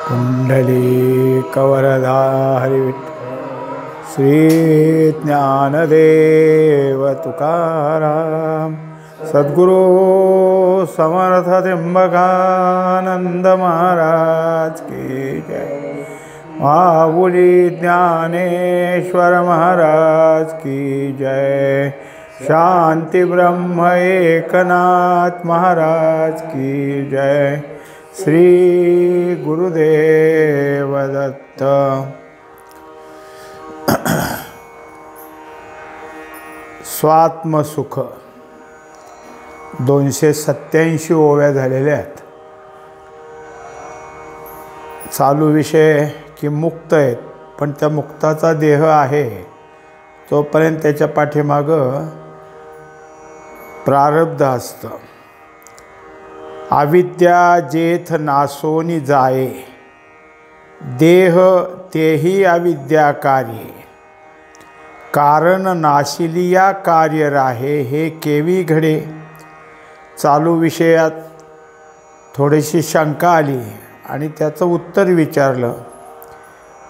पुंडलीकवरदा हरिविठ्ठल श्री ज्ञानदेव तुकाराम सद्गुरु समर्थ त्र्यंबकानंद महाराज की जय। माऊली ज्ञानेश्वर महाराज की जय। शांति ब्रह्म एकनाथ महाराज की जय। श्री गुरुदेव दत्त। स्वात्मसुख 287 ओव्या झालेल्या आहेत। चालू विषय की मुक्त आहेत, पण त्या मुक्ताचा देह आहे तोपर्यंत त्याच्या पाठीमागं प्रारब्ध असतं। अविद्या जेथ नासोनी जाये, देह तेही अविद्या कार्ये, कारण नाशिलिया कार्य राहे, हे केवी घडे। चालू विषयात थोडीशी शंका आली आणि त्याचं उत्तर विचारलं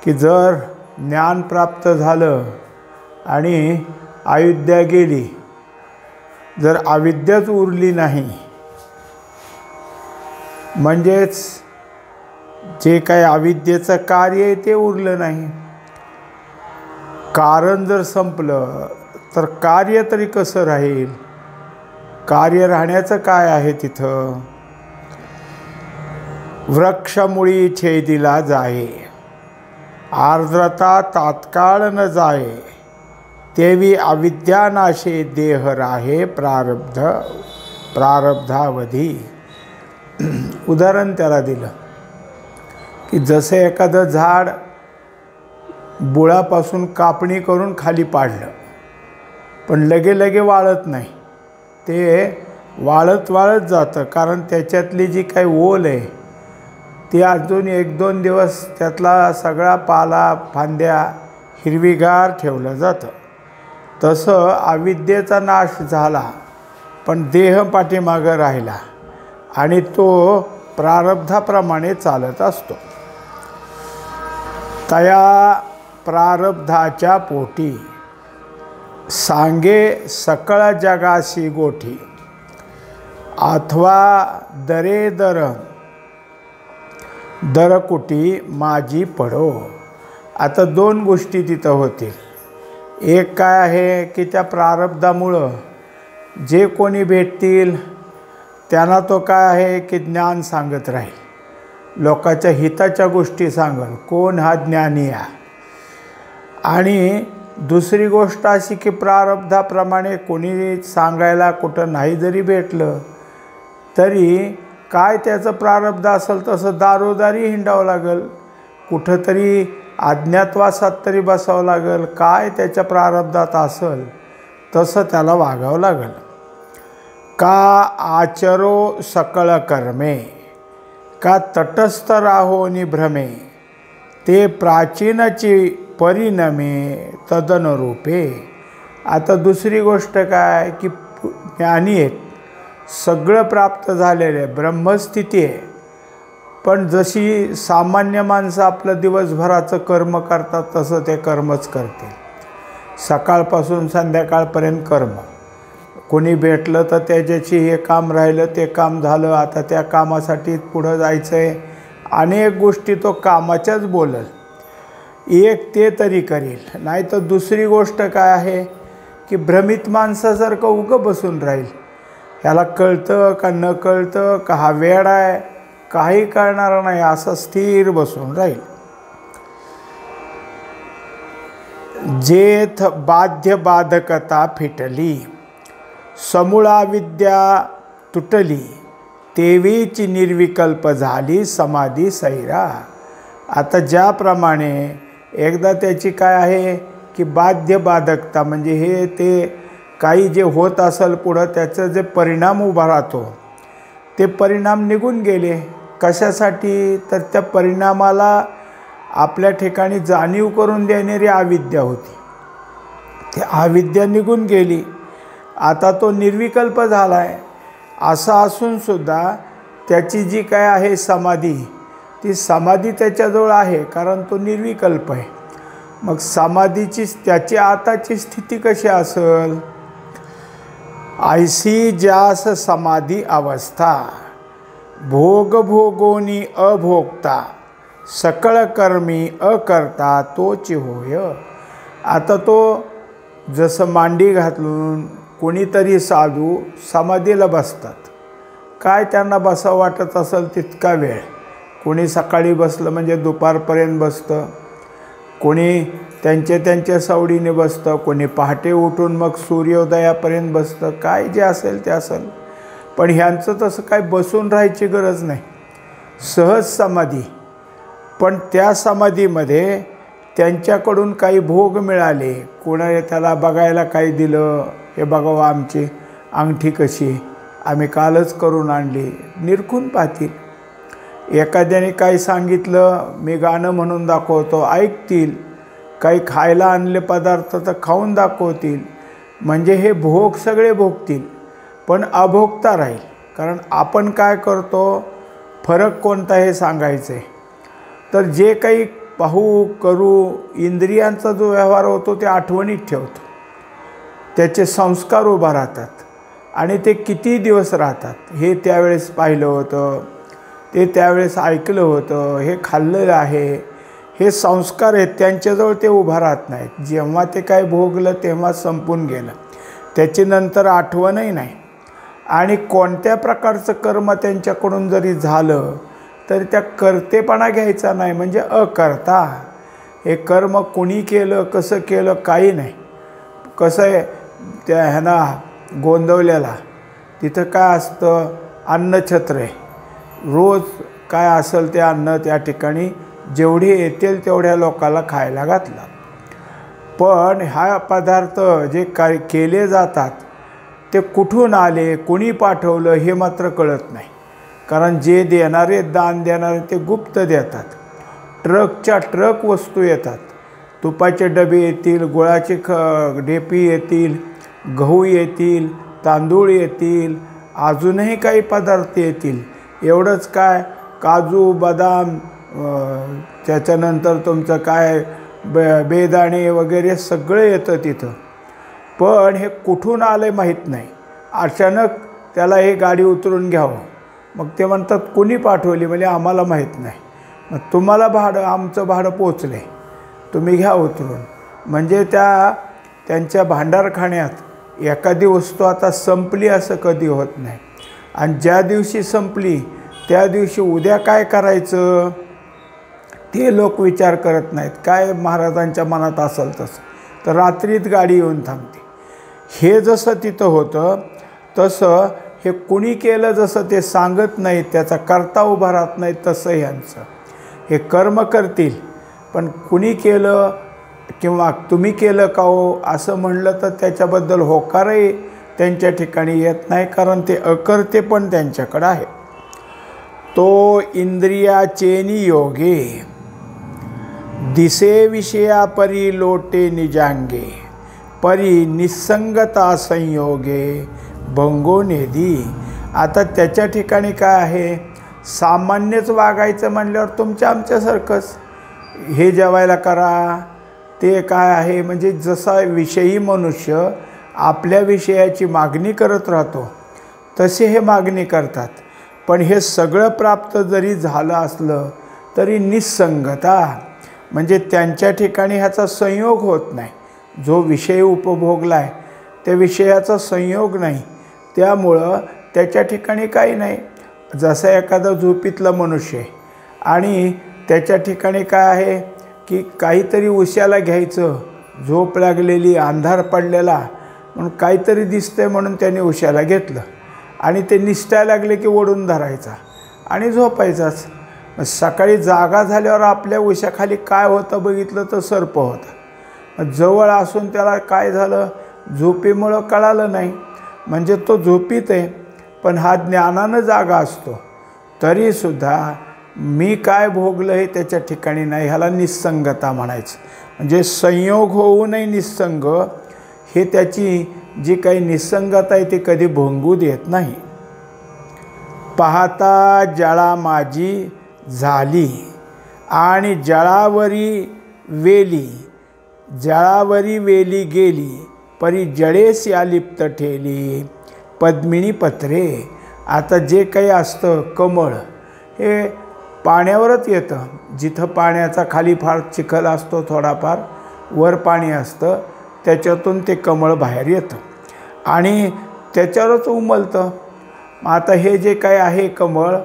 की जर ज्ञान प्राप्त झालं आणि अविद्या गेली, जर अविद्याच उरली नाही, म्हणजेच जे काही अविद्येचं कार्य आहे ते उरलं नाही। कारण जर संपलं तर कार्य तरी कसं राहील? कार्य राहण्याचं काय आहे तिथं? वृक्षमुळी छेदिला जाये, आर्द्रता तात्काळ न जाये, तेवी अविद्यानाशे देह राहे, प्रारब्धावधी। उदाहरण त्याला दिलं की जसं एखादं झाड बुळापासून कापणी करून खाली पाडलं, पण लगे वाळत नाही, ते वाळत जातं, कारण त्याच्यातली जी काही ओल आहे ती अजून 1-2 दिवस त्यातला सगळा पाला फांद्या हिरवीगार ठेवलं जातं। तसं अविद्येचा नाश झाला, पण देह पाठीमागं राहिला आणि तो प्रारब्धाप्रमाणे चालत असतो। तया प्रारब्धाच्या पोटी सांगे सकळ जगासी गोठी, अथवा दरे दरकुटी माझी पडो। आता 2 गोष्टी तिथं होतील। एक काय आहे की त्या प्रारब्धामुळं जे कोणी भेटतील त्यांना तो काय आहे की ज्ञान सांगत राहील, लोकांच्या हिताच्या गोष्टी सांगल, कोण हा ज्ञानी आहे। आणि दुसरी गोष्ट अशी की प्रारब्धाप्रमाणे कोणी सांगायला कुठं नाही जरी भेटलं तरी काय त्याचं प्रारब्ध असेल तसं दारोदारी हिंडावं लागेल, कुठंतरी अज्ञातवासात तरी बसावं लागेल, काय त्याच्या प्रारब्धात असेल तसं त्याला वागावं लागेल। का आचरो सकळ कर्मे, का तटस्थ राहो निभ्रमे, ते प्राचीनची परिणमे तदनुरूपे। आता दुसरी गोष्ट काय की ज्ञानी आहेत, सगळं प्राप्त झालेलं आहे, ब्रह्मस्थिती आहे, पण जशी सामान्य माणसं आपलं दिवसभराचं कर्म करतात तसं ते कर्मच करतील। सकाळपासून संध्याकाळपर्यंत कर्म, कोणी भेटलं तर त्याच्याशी हे काम राहिलं, ते काम झालं, आता त्या कामासाठी पुढं जायचं आहे, अनेक गोष्टी तो कामाच्याच बोलल, एक ते तरी करील। नाही तर दुसरी गोष्ट काय आहे की भ्रमित माणसासारखं उगं बसून राहील, ह्याला कळतं का न कळतं का हा वेड आहे, काही कळणार नाही, असं स्थिर बसून राहील। जेथ बाध्य बाधकता फिटली, समूळा विद्या तुटली, तेवीची निर्विकल्प झाली समाधी सैरा। आता ज्याप्रमाणे एकदा त्याची काय आहे की बाध्य बाधकता, म्हणजे हे ते काही जे होत असेल पुढं त्याचं जे परिणाम उभा राहतो ते परिणाम निघून गेले। कशासाठी? तर त्या परिणामाला आपल्या ठिकाणी जाणीव करून देणारी अविद्या होती, ती अविद्या निघून गेली, आता तो निर्विकल्प झाला आहे। असं असून सुद्धा त्याची जी काय आहे समाधी, ती समाधी त्याच्याजवळ आहे, कारण तो निर्विकल्प आहे. मग समाधीची त्याची आताची स्थिती कशी असेल? ऐसी ज्यास समाधी अवस्था, भोग भोगोनी अभोगता, सकळ कर्मी अकर्ता तोच होय. आता तो जसं मांडी घालून कोणीतरी साधू समाधीला बसतात. काय त्यांना बसावं वाटत असेल तितका वेळ. कोणी सकाळी बसलं म्हणजे दुपारपर्यंत बसतं, कोणी त्यांच्या सवडीने बसतं, कोणी पहाटे उठून मग सूर्योदयापर्यंत बसतं. काय जे असेल ते असेल. पण ह्यांचं तसं काय बसून राहायची गरज नाही, सहज समाधी. पण त्या समाधीमध्ये त्यांच्याकडून काही भोग मिळाले, कोणाला त्याला बघायला काही दिलं, हे बघावं आमची अंगठी कशी, आम्ही कालच करून आणली, निरखून पाहतील. एखाद्याने काही सांगितलं, मी गाणं म्हणून दाखवतो, ऐकतील. काही खायला आणले पदार्थ तर खाऊन दाखवतील. म्हणजे हे भोग सगळे भोगतील, पण अभोगता राहील. कारण आपण काय करतो, फरक कोणता हे सांगायचं आहे. तर जे काही पाहू करू, इंद्रियांचा जो व्यवहार होतो ते आठवणीत ठेवतो. त्याचे संस्कार उभा राहतात आणि ते किती दिवस राहतात हे त्यावेळेस पाहिलं होतं, ते त्यावेळेस ऐकलं होतं, हे खाल्लेलं आहे, हे संस्कार आहेत. त्यांच्याजवळ ते उभा राहत नाहीत. जेव्हा ते काय भोगलं तेव्हा संपून गेलं, त्याची नंतर आठवणही नाही. आणि कोणत्या प्रकारचं कर्म त्यांच्याकडून जरी झालं तरी त्या कर्तेपणा घ्यायचा नाही, म्हणजे अकर्ता. हे कर्म कोणी केलं, कसं केलं, काही नाही. कसं आहे, त्या ह्यांना गोंदवल्याला तिथं काय असतं, अन्नछत्र आहे. रोज काय असेल ते अन्न त्या ठिकाणी जेवढे येतील तेवढ्या लोकांना खायला घातलं. पण हा पदार्थ जे काय केले जातात ते कुठून आले, कोणी पाठवलं हे मात्र कळत नाही. कारण जे देणारे, दान देणारे ते गुप्त देतात. ट्रकच्या ट्रक वस्तू येतात. तुपाचे डबे येतील, गुळाचे ढेपी येतील, गहू येतील, तांदूळ येतील, अजूनही काही पदार्थ येतील. एवढंच काय, काजू, बदाम, त्याच्यानंतर तुमचं काय बेदाणे वगैरे सगळं येतं तिथं. पण हे कुठून आलं आहे माहीत नाही. अचानक त्याला हे गाडी उतरून घ्यावं. मग ते म्हणतात कोणी पाठवली, म्हणजे आम्हाला माहीत नाही. मग तुम्हाला भाडं, आमचं भाडं पोचलं आहे, तुम्ही घ्या उतरून. म्हणजे त्यांच्या भांडारखान्यात एखादी वस्तू आता संपली असं कधी होत नाही. आणि ज्या दिवशी संपली त्या दिवशी उद्या काय करायचं ते लोक विचार करत नाहीत. काय महाराजांच्या मनात असेल तसं, तर रात्रीत गाडी येऊन थांबते. हे जसं तिथं होतं तसं हे कुणी केलं जसं ते सांगत नाहीत, त्याचा कर्ता उभा राहत नाही. तसं यांचं हे कर्म करतील, पण कुणी केलं किंवा तुम्ही केलं का हो असं म्हणलं तर त्याच्याबद्दल होकारही त्यांच्या ठिकाणी येत नाही, कारण ते अकर्ते पण त्यांच्याकडं आहे. तो इंद्रियाचेनी योगे, दिसे विषया परी लोटे निजांगे, परी निसंगता संयोगे भंगो नेदी. आता त्याच्या ठिकाणी काय आहे, सामान्यच वागायचं म्हणल्यावर तुमच्या आमच्यासारखंच. हे जेवायला करा, ते काय आहे, म्हणजे जसा विषयी मनुष्य आपल्या विषयाची मागणी करत राहतो तसे हे मागणी करतात. पण हे सगळं प्राप्त जरी झालं असलं तरी निसंगता, म्हणजे त्यांच्या ठिकाणी ह्याचा संयोग होत नाही. जो विषय उपभोगला आहे त्या विषयाचा संयोग नाही, त्यामुळं त्याच्या ठिकाणी काही नाही. जसं एखादा झोपीतला मनुष्य आहे आणि त्याच्या ठिकाणी काय आहे की काहीतरी उश्याला घ्यायचं, झोप लागलेली, अंधार पडलेला, म्हणून काहीतरी दिसतंय म्हणून त्याने उश्याला घेतलं आणि ते निसटायला लागले की ओढून धरायचा आणि झोपायचाच. सकाळी जागा झाल्यावर आपल्या उशाखाली काय होतं बघितलं तर सर्प होता. जवळ असून त्याला काय झालं, झोपेमुळं कळालं नाही, म्हणजे तो झोपीत आहे. पण हा ज्ञानानं जागा असतो तरीसुद्धा मी काय भोगलं हे त्याच्या ठिकाणी नाही. ह्याला निसंगता म्हणायचं. म्हणजे संयोग होऊनही निसंग, हे त्याची जी काही निसंगता आहे ती कधी भंगू देत नाही. पाहता जळा माझी झाली आणि जळावरी वेली गेली परी जळेसी आलिप्त ठेली पद्मिनी पत्रे. आता जे काही असतं कमळ हे पाण्यावरच येतं. जिथं पाण्याचा खाली फार चिखल असतो, थोडाफार वर पाणी असतं, त्याच्यातून ते कमळ बाहेर येतं आणि त्याच्यावरच उमलतं. आता हे जे काही आहे कमळ,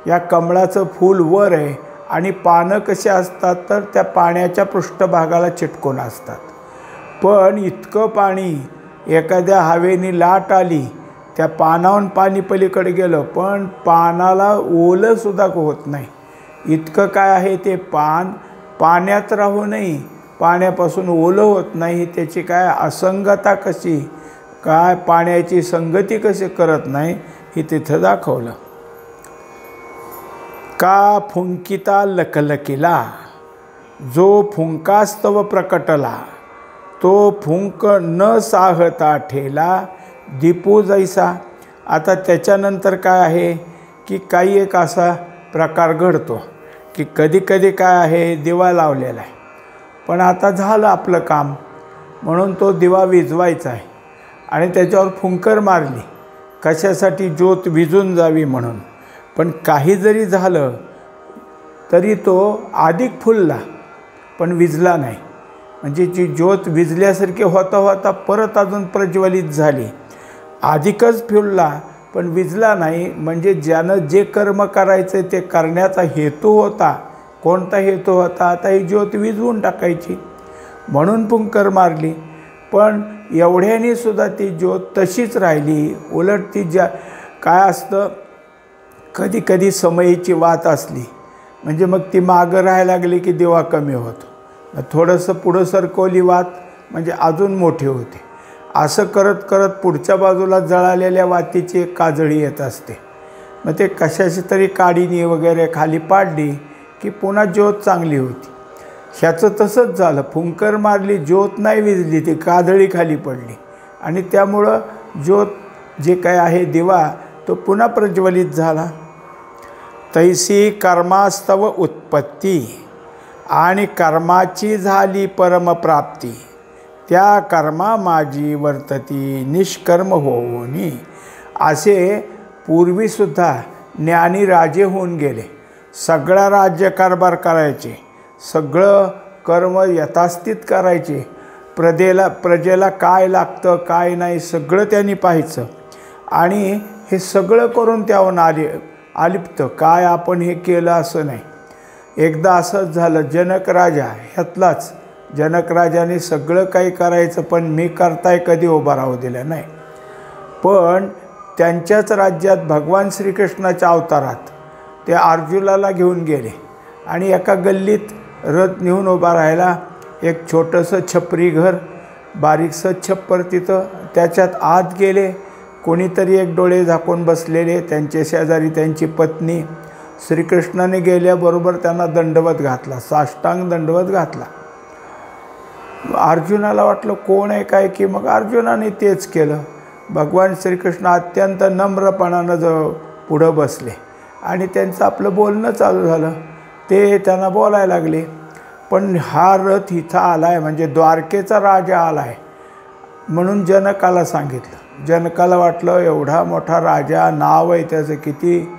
या कमळाचं फूल वर आहे आणि पानं कशी असतात तर त्या पाण्याच्या पृष्ठभागाला चिटकून असतात. पण इतकं पाणी एखाद्या हवेने लाट आली, त्या पानाहून पाणी पलीकडे गेलं, पण पानाला ओलंसुद्धा होत नाही. इतकं काय आहे ते पान पाण्यात राहूनही पाण्यापासून ओलं होत नाही. त्याची काय असंगता कशी, काय पाण्याची संगती कशी करत नाही हे तिथं दाखवलं. का फुंकिता लकलकिला जो फुंकास्तव प्रकटला तो फुंक न साहता ठेला दीपू जैसा. आता त्याच्यानंतर काय आहे की काही एक असा प्रकार घडतो की कधी कधी काय आहे, दिवा लावलेला आहे, पण आता झालं आपलं काम म्हणून तो दिवा विझवायचा आहे आणि त्याच्यावर फुंकर मारली, कशासाठी, ज्योत विझून जावी म्हणून. पण काही जरी झालं तरी तो अधिक फुलला पण विझला नाही. म्हणजे जी ज्योत विझल्यासारखी होता होता परत अजून प्रज्वलित झाली. अधिकच फुलला पण विझला नाही. म्हणजे ज्यानं जे कर्म करायचं ते करण्याचा हेतू होता. कोणता हेतू होता? आता ही ज्योत विझवून टाकायची म्हणून फुंकर मारली. पण एवढ्याने सुद्धा ती ज्योत तशीच राहिली. उलट ती काय असतं, कधी कधी समयीची वात असली म्हणजे मग ती मागं राहायला लागली की दिवा कमी होतो. थोडंसं पुढं सरकवली वात म्हणजे अजून मोठी होते. असं करत करत पुढच्या बाजूला जळालेल्या वातीची एक काजळी येत असते. मग ते कशाची तरी काडीने वगैरे खाली पाडली की पुन्हा ज्योत चांगली होती. ह्याचं तसंच झालं. फुंकर मारली, ज्योत नाही विझली, ती काजळी खाली पडली आणि त्यामुळं ज्योत जे काय आहे दिवा तो पुन्हा प्रज्वलित झाला. तैसी कर्मास्तव उत्पत्ती आणि कर्माची झाली परमप्राप्ती त्या कर्मा माझी वर्तती निष्कर्म होऊनी. असे पूर्वीसुद्धा ज्ञानी राजे होऊन गेले. सगळा राज्यकारभार करायचे, सगळं कर्म यथास्थित करायचे, प्रजेला काय लागतं काय नाही सगळं त्यांनी पाहायचं आणि हे सगळं करून त्याहून आलिप्त काय आपण हे केलं असं नाही. एकदा असंच झालं, जनक राजा ह्यातलाच. जनक राजाने सगळं काही करायचं पण मी करताय कधी उभा राहू दिलं नाही. पण त्यांच्याच राज्यात भगवान श्रीकृष्णाच्या अवतारात ते अर्जुनाला घेऊन गेले आणि एका गल्लीत रथ नेऊन उभा राहायला. एक छोटंसं छपरी घर, बारीकसं छप्पर तिथं, त्याच्यात आत गेले. कोणीतरी एक डोळे झाकून बसलेले, त्यांचे शेजारी त्यांची पत्नी. श्रीकृष्णाने गेल्याबरोबर त्यांना दंडवत घातला, साष्टांग दंडवत घातला. अर्जुनाला वाटलं कोण आहे काय, की मग अर्जुनाने तेच केलं. भगवान श्रीकृष्ण अत्यंत नम्रपणानं पुढं बसले आणि त्यांचं आपलं बोलणं चालू झालं. ते त्यांना बोलायला लागले. पण हा रथ इथं आला आहे म्हणजे द्वारकेचा राजा आला आहे म्हणून जनकाला सांगितलं. जनकाला वाटलं एवढा मोठा राजा, नाव आहे त्याचं किती,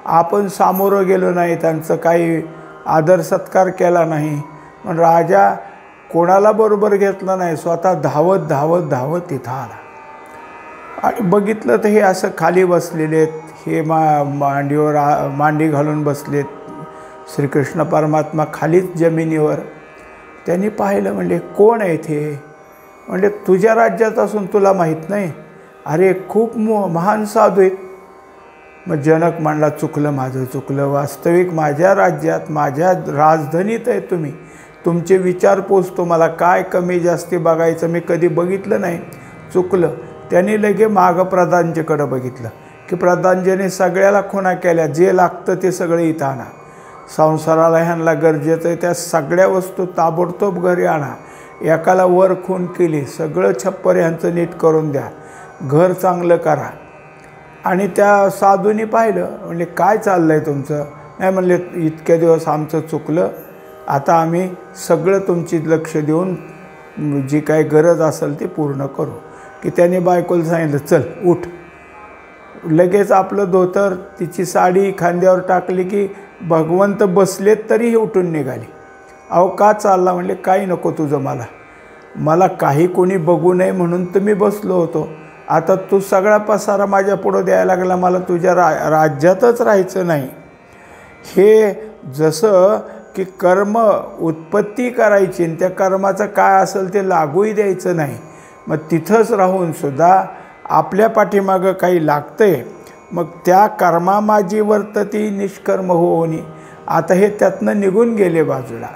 आपण सामोरं गेलो नाही, त्यांचं काही आदर सत्कार केला नाही. पण राजा कोणाला बरोबर घेतलं नाही, स्वतः धावत धावत धावत तिथं आला आणि बघितलं तर हे असं खाली बसलेले आहेत. हे मांडीवर मांडी घालून बसलेत. श्रीकृष्ण परमात्मा खालीच जमिनीवर. त्यांनी पाहिलं, म्हणले कोण आहे ते? म्हणजे तुझ्या राज्यात असून तुला माहीत नाही? अरे खूप महान साधू आहेत. मग जनक म्हणला चुकलं, माझं चुकलं. वास्तविक माझ्या राज्यात माझ्या राजधानीत आहे तुम्ही. तुमचे विचारपूस तुम्हाला काय कमी जास्ती बघायचं मी कधी बघितलं नाही, चुकलं. त्यांनी लगे मागं प्रधानजीकडं बघितलं की प्रधानजीने सगळ्याला खुणा केल्या, जे लागतं ते सगळं इथं आणा. संसाराला ह्यांना गरजेचं आहे त्या सगळ्या वस्तू ताबडतोब घरी आणा. एकाला वर खून केली, सगळं छप्पर ह्यांचं नीट करून द्या, घर चांगलं करा. आणि त्या साधूंनी पाहिलं, म्हणजे काय चाललं आहे तुमचं? नाही म्हणले इतक्या दिवस आमचं चुकलं, आता आम्ही सगळं तुमची लक्ष देऊन जी काही गरज असेल ती पूर्ण करू. की त्याने बायकोला सांगितलं चल उठ. लगेच आपलं धोतर तिची साडी खांद्यावर टाकली की भगवंत बसलेत तरीही उठून निघाली. अहो का चालला म्हणले काही नको तुझं, मला काही कोणी बघू नये म्हणून तर मी बसलो होतो. आता तू सगळा पसारा माझ्या पुढं द्यायला लागला, मला तुझ्या राज्यातच राहायचं नाही. हे जसं की कर्म उत्पत्ती करायची आणि त्या कर्माचं काय असेल ते लागूही द्यायचं नाही. मग तिथंच राहून सुद्धा आपल्या पाठीमागं काही लागतंय, मग त्या कर्मा माझी वर्तती निष्कर्म होऊनी. आता हे त्यातनं निघून गेले बाजूला.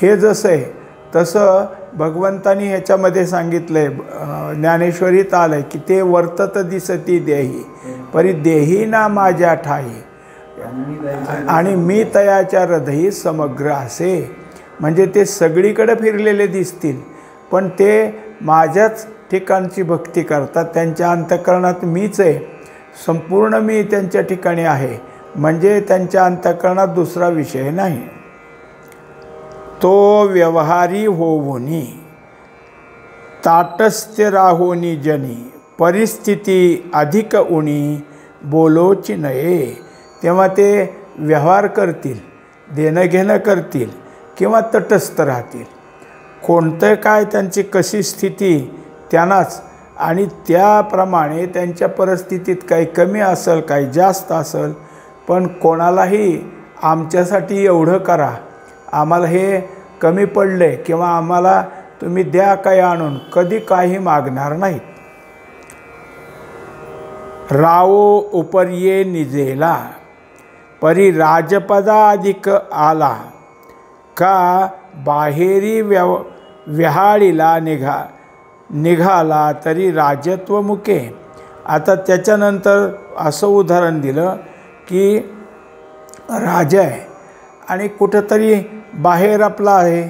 हे जसं आहे तसं भगवंतानी ह्याच्यामध्ये सांगितलं आहे, ज्ञानेश्वरीत आलं आहे की ते वर्तत दिसती देही परी देही ना माझ्या ठाई आणि मी तयाच्या हृदयी समग्र असे. म्हणजे ते सगळीकडे फिरलेले दिसतील पण ते माझ्याच ठिकाणची भक्ती करतात. त्यांच्या अंतःकरणात मीच आहे, संपूर्ण मी त्यांच्या ठिकाणी आहे. म्हणजे त्यांच्या अंतःकरणात दुसरा विषय नाही. तो व्यवहारी होऊनी ताटस्थ्य राहोनी जनी परिस्थिती अधिक उणी बोलोची नये. तेव्हा ते व्यवहार करतील, देणं घेणं करतील किंवा तटस्थ राहतील. कोणतं काय त्यांची कशी स्थिती त्यांनाच, आणि त्याप्रमाणे त्यांच्या परिस्थितीत काही कमी असेल काही जास्त असेल, पण कोणालाही आमच्यासाठी एवढं करा, आम्हाला हे कमी पडले किंवा आम्हाला तुम्ही द्या काही आणून, कधी काही मागणार नाहीत. रावो उपरिये निजेला परी राजपदा अधिक आला का बाहेरी विहाळीला निघाला तरी राजत्व मुके. आता त्याच्यानंतर असं उदाहरण दिलं की राजा आहे आणि कुठंतरी बाहेर आपला आहे,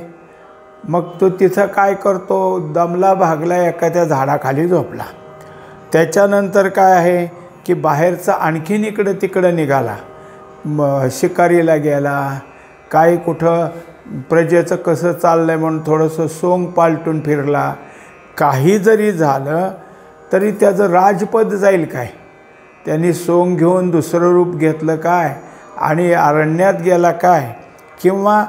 मग तो तिथं काय करतो, दमला भागला एखाद्या झाडाखाली झोपला. त्याच्यानंतर काय आहे की बाहेरचा आणखीन इकडं तिकडं निघाला, शिकारीला गेला, काय कुठं प्रजेचं कसं चाललं आहे म्हणून थोडंसं सोंग पालटून फिरला. काही जरी झालं तरी त्याचं राजपद जाईल काय, त्यांनी सोंग घेऊन दुसरं रूप घेतलं काय आणि अरण्यात गेला काय, किंवा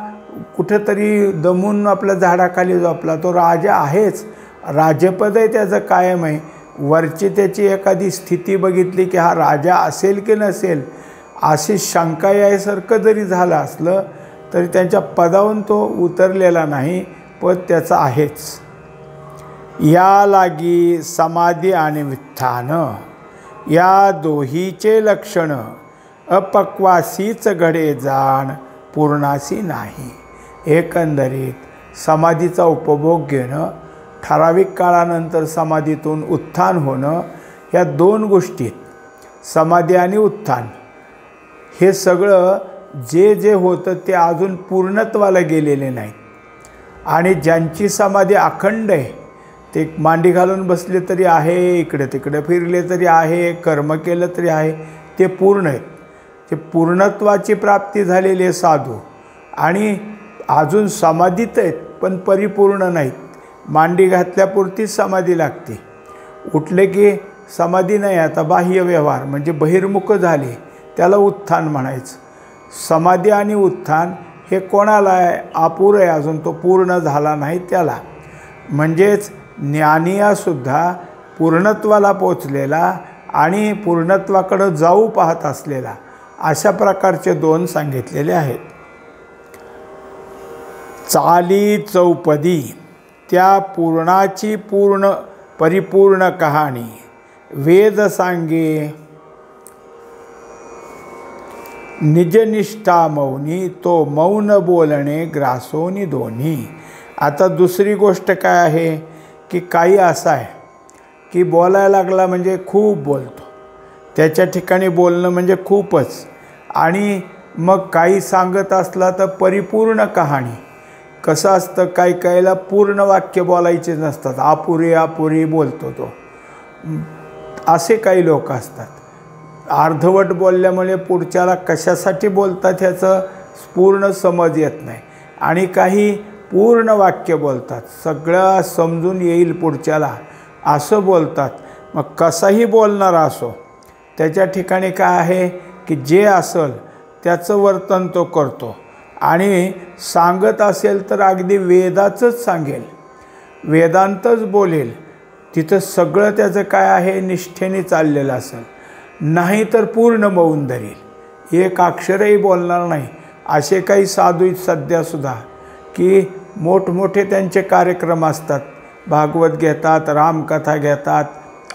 कुठंतरी दमून आपल्या झाडाखाली झोपला, तो राजा आहेच, राजपद आहे त्याचं कायम आहे. वरची त्याची एखादी स्थिती बघितली की हा राजा असेल की नसेल अशी शंका यासारखं जरी झालं असलं तरी त्यांच्या पदावरून तो उतरलेला नाही, पद त्याचं आहेच. या लागी समाधी आणि वित्थान या दोहीचे लक्षण अपक्वासीच घडे जाण पूर्णासी नाही. एकंदरीत समाधीचा उपभोग घेणं, ठराविक काळानंतर समाधीतून उत्थान होणं, ह्या दोन गोष्टीत समाधी आणि उत्थान हे सगळं जे जे होतं ते अजून पूर्णत्वाला गेलेले नाहीत. आणि ज्यांची समाधी अखंड आहे ते मांडी घालून बसले तरी आहे, इकडे तिकडे फिरले तरी आहे, कर्म केलं तरी आहे, ते पूर्ण आहेत. ते पूर्णत्वाची प्राप्ती झालेले साधू आणि अजून समाधीत आहेत पण परिपूर्ण नाहीत. मांडी घातल्यापुरतीच समाधी लागते, उठले की समाधी नाही, आता बाह्य व्यवहार म्हणजे बहिर्मुख झाले, त्याला उत्थान म्हणायचं. समाधी आणि उत्थान हे कोणाला आहे, अपुरं आहे, अजून तो पूर्ण झाला नाही त्याला. म्हणजेच ज्ञानीयासुद्धा पूर्णत्वाला पोचलेला आणि पूर्णत्वाकडं जाऊ पाहत असलेला, अशा प्रकारचे दोन सांगितलेले आहेत. चाली चौपदी त्या पूर्णाची परिपूर्ण कहाणी वेद सांगे. निजनिष्ठा मौनी तो मौन बोलणे ग्रासोनी दोन्ही. आता दुसरी गोष्ट काय आहे की काही असं आहे की बोलायला लागला म्हणजे खूप बोलतो, त्याच्या ठिकाणी बोलणं म्हणजे खूपच, आणि मग काही सांगत असला तर परिपूर्ण कहाणी. कसं असतं, काही काहीला पूर्ण वाक्य बोलायचे नसतात, अपुरी अपुरी बोलतो तो, असे काही लोक असतात. अर्धवट बोलल्यामुळे पुढच्याला कशासाठी बोलतात ह्याचं पूर्ण समज येत नाही आणि काही पूर्ण वाक्य बोलतात, सगळं समजून येईल पुढच्याला असं बोलतात. मग कसाही बोलणारा असो त्याच्या ठिकाणी काय आहे की जे असेल त्याचं वर्तन तो करतो आणि सांगत असेल तर अगदी वेदाचंच सांगेल, वेदांतच बोलेल. तिथं सगळं त्याचं काय आहे निष्ठेने चाललेलं असेल. नाही तर पूर्ण मौन धरेल, एक अक्षरही बोलणार नाही. असे काही साधू सध्यासुद्धा की मोठमोठे त्यांचे कार्यक्रम असतात, भागवत घेतात, रामकथा घेतात,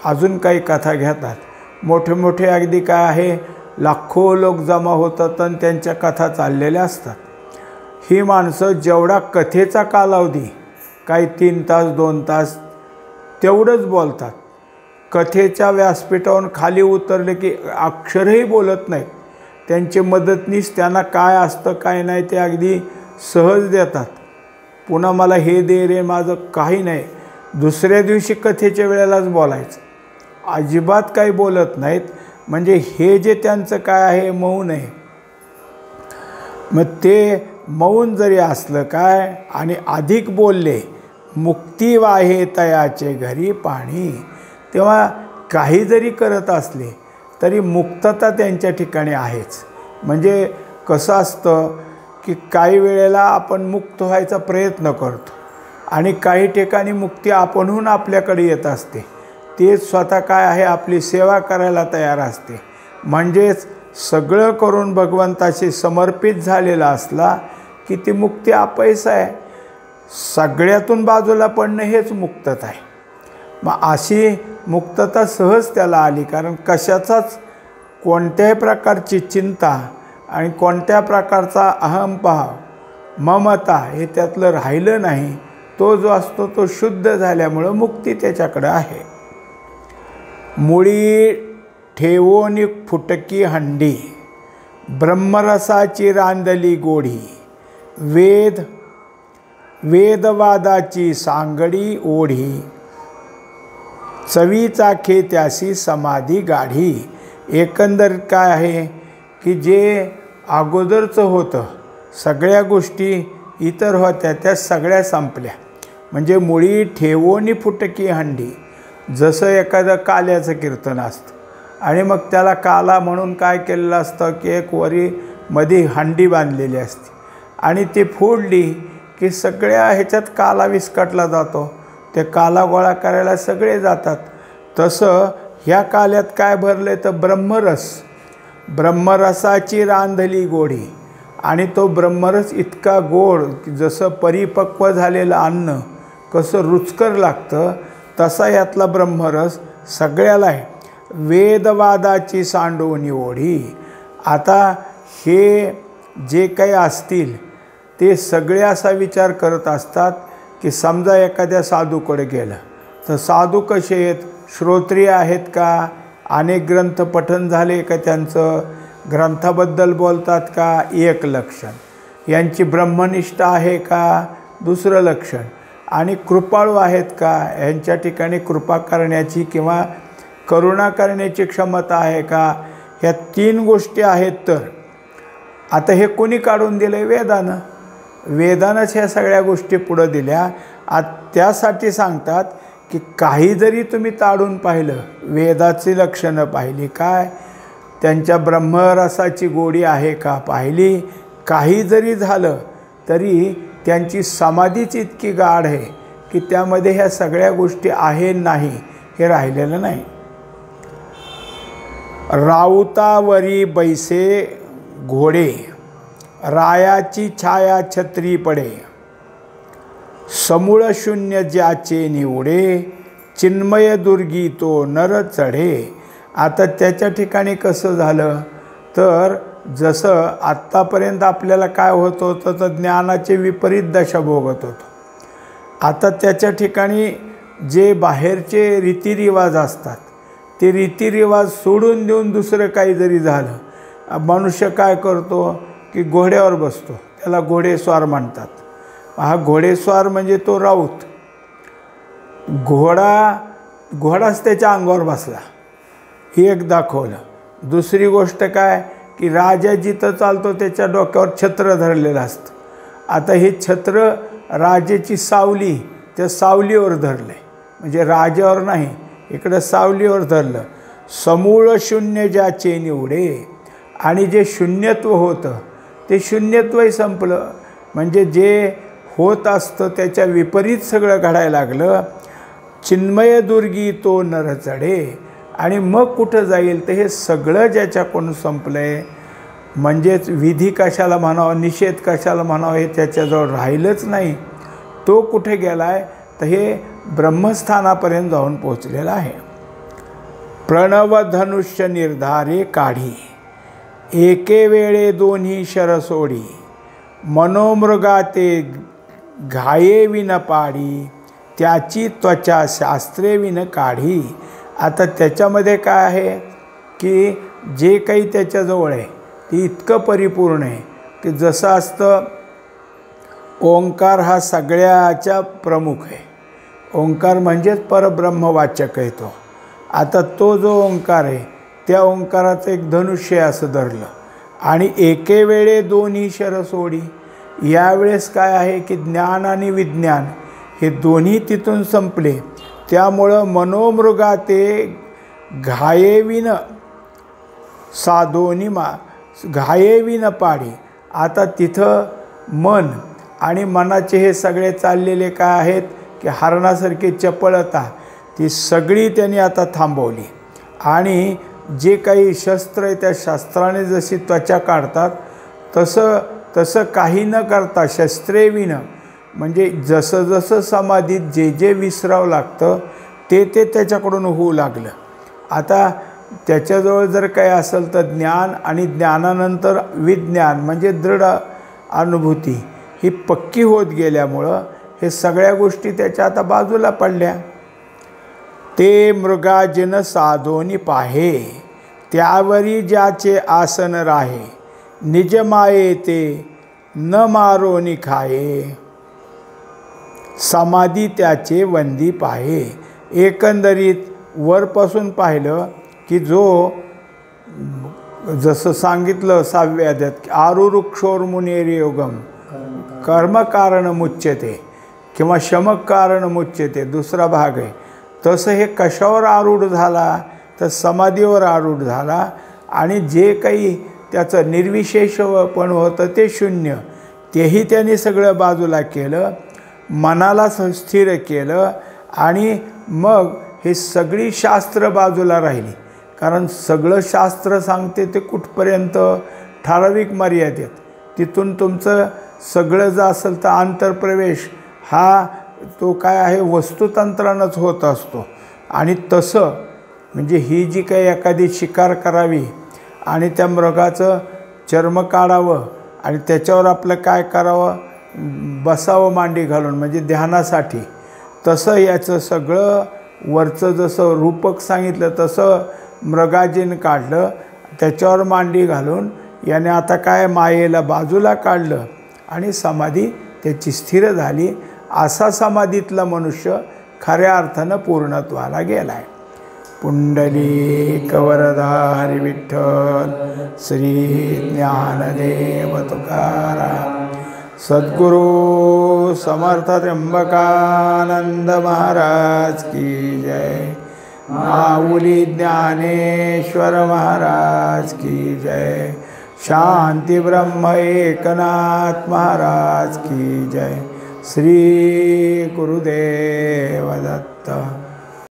अजून काही कथा घेतात. मोठे मोठे अगदी काय आहे लाखो लोक जमा होतात आणि त्यांच्या कथा चाललेल्या असतात. ही माणसं जेवढा कथेचा कालावधी काही 3 तास 2 तास तेवढंच बोलतात. कथेच्या व्यासपीठावरून खाली उतरले की अक्षरही बोलत नाहीत. त्यांचे मदतनीस त्यांना काय असतं काय नाही ते अगदी सहज देतात. पुन्हा मला हे दे रे माझं काही नाही, दुसऱ्या दिवशी कथेच्या वेळेलाच बोलायचं, अजिबात काही बोलत नाहीत. म्हणजे हे जे त्यांचं काय आहे मौन आहे. मग ते मौन जरी असलं काय आणि अधिक बोलले मुक्ती वाहे तयाचे घरी पाणी, तेव्हा काही जरी करत असले तरी मुक्तता त्यांच्या ठिकाणी आहेच. म्हणजे कसं असतं की काही वेळेला आपण मुक्त व्हायचा प्रयत्न करतो आणि काही ठिकाणी मुक्ती आपणहून आपल्याकडे येत असते. ते स्वतः काय आहे आपली सेवा करायला तयार असते. म्हणजेच सगळं करून भगवंताशी समर्पित झालेला असला की ती मुक्ती अपयस आहे. सगळ्यातून बाजूला पडणं हेच मुक्तता आहे. मग अशी मुक्तता सहज त्याला आली, कारण कशाचाच कोणत्याही प्रकारची चिंता आणि कोणत्या प्रकारचा अहंभाव ममता हे त्यातलं राहिलं नाही. तो जो असतो तो शुद्ध झाल्यामुळं मुक्ती त्याच्याकडं आहे. मुळी ठेवोनी फुटकी हंडी, ब्रह्मरसाची रांधली गोडी, वेदवादाची सांगडी ओढी, चवीचा खे त्यासी समाधी गाढी. एकंदर काय आहे की जे अगोदरचं होतं सगळ्या गोष्टी इतर होत्या त्या सगळ्या संपल्या. म्हणजे मुळी ठेवोनी फुटकी हंडी, जसं एखादं काल्याचं कीर्तन असतं आणि मग त्याला काला म्हणून काय केलेलं असतं की एक वरी मध्ये हंडी बांधलेली असते आणि ती फोडली की सगळ्या ह्याच्यात काला विस्कटला जातो. ते काला गोळा करायला सगळे जातात. तसं ह्या काल्यात काय भरले तर ब्रह्मरस, ब्रह्मरसाची रांधली गोडी. आणि तो ब्रह्मरस इतका गोड की जसं परिपक्व झालेलं अन्न कसं रुचकर लागतं तसा यातला ब्रह्मरस सगळ्याला आहे. वेदवादाची सांडवणी ओढी. आता हे जे काही असतील ते सगळे असा विचार करत असतात की समजा एखाद्या साधूकडे गेलं तर साधू कसे आहेत, श्रोत्रिय आहेत का, अनेक ग्रंथ पठन झाले का, त्यांचं ग्रंथाबद्दल बोलतात का, एक लक्षण. यांची ब्रह्मनिष्ठा आहे का, दुसरं लक्षण. आणि कृपाळू आहेत का, यांच्या ठिकाणी कृपा करण्याची किंवा करुणा करण्याची क्षमता आहे का, ह्या 3 गोष्टी आहेत. तर आता हे कोणी काढून दिलं? वेदानं. वेदानंच ह्या सगळ्या गोष्टी पुढं दिल्या. त्यासाठी सांगतात की काही जरी तुम्ही ताडून पाहिलं, वेदाची लक्षणं पाहिली काय, त्यांच्या ब्रह्मरसाची गोडी आहे का पाहिली, काही जरी झालं तरी त्यांची समाधीच इतकी गाढ आहे की त्यामध्ये ह्या सगळ्या गोष्टी आहे नाही हे राहिलेलं नाही. राऊतावरी बैसे घोडे, रायाची छाया छत्री पडे, समूळ शून्य ज्याचे निवडे, चिन्मय दुर्गी तो नर चढे. आता त्याच्या ठिकाणी कसं झालं तर जसं आत्तापर्यंत आपल्याला काय होत होतं तर ज्ञानाचे विपरीत दशा भोगत होतो. आता त्याच्या ठिकाणी जे बाहेरचे रीतिरिवाज असतात ते रीतिरिवाज सोडून देऊन दुसरं काही जरी झालं, मनुष्य काय करतो की घोड्यावर बसतो, त्याला घोडेस्वार म्हणतात. हा घोडेस्वार म्हणजे तो राऊत. घोडाच त्याच्या अंगावर बसला, एक दाखवलं. दुसरी गोष्ट काय की राजा जिथं चालतो त्याच्या डोक्यावर छत्र धरलेलं असतं. आता हे छत्र राजाची सावली त्या सावलीवर धरलं आहे, म्हणजे राजावर नाही, इकडं सावलीवर धरलं. समूळ शून्य ज्याचे निवडे, आणि जे शून्यत्व होतं ते शून्यत्वही संपलं. म्हणजे जे होत असतं त्याच्या विपरीत सगळं घडायला लागलं. चिन्मय दुर्गी तो नर चढे, आणि मग कुठं जाईल तर हे सगळं ज्याच्याकडून संपलं आहे, म्हणजेच विधी कशाला म्हणावं, निषेध कशाला म्हणावं, हे त्याच्याजवळ राहिलंच नाही. तो कुठे गेला आहे तर हे ब्रह्मस्थानापर्यंत जाऊन पोचलेला आहे. प्रणव धनुष्य निर्धारे काढी, एके वेळे दोन्ही शरसोडी, मनोमृगाते घाये विन पाडी, त्याची त्वचा शास्त्रे विन काढी. आता त्याच्यामध्ये काय आहे की जे काही त्याच्याजवळ आहे ते इतकं परिपूर्ण आहे की जसं असतं ओंकार हा सगळ्याच्या प्रमुख आहे. ओंकार म्हणजेच परब्रह्मवाचक आहे तो. आता तो जो ओंकार आहे त्या ओंकाराचं एक धनुष्य असं धरलं, आणि एके वेळे दोन्ही शरसोडी. यावेळेस काय आहे की ज्ञान आणि विज्ञान हे दोन्ही तिथून संपले. त्यामुळं मनोमृगाते घायेविन साधोनिमा घायेविन पाडी. आता तिथं मन आणि मनाचे हे सगळे चाललेले काय आहेत की हरणासारखी चपळता ती सगळी त्यांनी आता थांबवली. आणि जे काही शस्त्र आहे त्या शस्त्राने जशी त्वचा काढतात तसं काही न करता शस्त्रे विन, म्हणजे जसं जसं समाधीत जे जे विसरावं लागतं ते त्याच्याकडून होऊ लागलं. आता त्याच्याजवळ जर काही असेल तर ज्ञान, आणि ज्ञानानंतर विज्ञान म्हणजे दृढ अनुभूती ही पक्की होत गेल्यामुळं हे सगळ्या गोष्टी त्याच्या आता बाजूला पडल्या. ते मृगाजिन साधोनी पाहे, त्यावरी ज्याचे आसन राहे, निज माये ते न मारोनी खाये, समाधी त्याचे वंदी पाहे. एकंदरीत वरपासून पाहिलं की जो जसं सांगितलं 6व्या अध्यायात आरुरुक्षोर्मुनेर योगम कर्मकारण मुच्यते किंवा शमकारण मुच्यते, दुसरा भाग आहे. तसं हे कशावर आरूढ झाला तर समाधीवर आरूढ झाला, आणि जे काही त्याचं निर्विशेषपण होतं ते शून्य तेही त्यांनी सगळं बाजूला केलं, मनाला स्थिर केलं. आणि मग हे सगळी शास्त्र बाजूला राहिली, कारण सगळं शास्त्र सांगते ते कुठपर्यंत ठराविक मर्यादेत. तिथून तुमचं सगळं जर असेल तर आंतरप्रवेश हा तो काय आहे वस्तुतंत्रानंच होत असतो. आणि तसं म्हणजे ही जी काही एखादी शिकार करावी आणि त्या मृगाचं चर्म काढावं आणि त्याच्यावर आपलं काय करावं, बसावं मांडी घालून म्हणजे ध्यानासाठी, तसं याचं सगळं वरचं जसं रूपक सांगितलं तसं मृगाजीन काढलं, त्याच्यावर मांडी घालून याने आता काय मायेला बाजूला काढलं आणि समाधी त्याची स्थिर झाली. असा समाधीतला मनुष्य खऱ्या अर्थानं पूर्णत्वाला गेला आहे. पुंडलिक वरदारी विठ्ठल श्री ज्ञानदेव तुकाराम सद्गुरु समर्थ त्र्यंबकानंद महाराज की जय. माऊली ज्ञानेश्वर महाराज की जय. शांती ब्रह्म एकनाथ महाराज की जय. श्री गुरुदेव दत्त.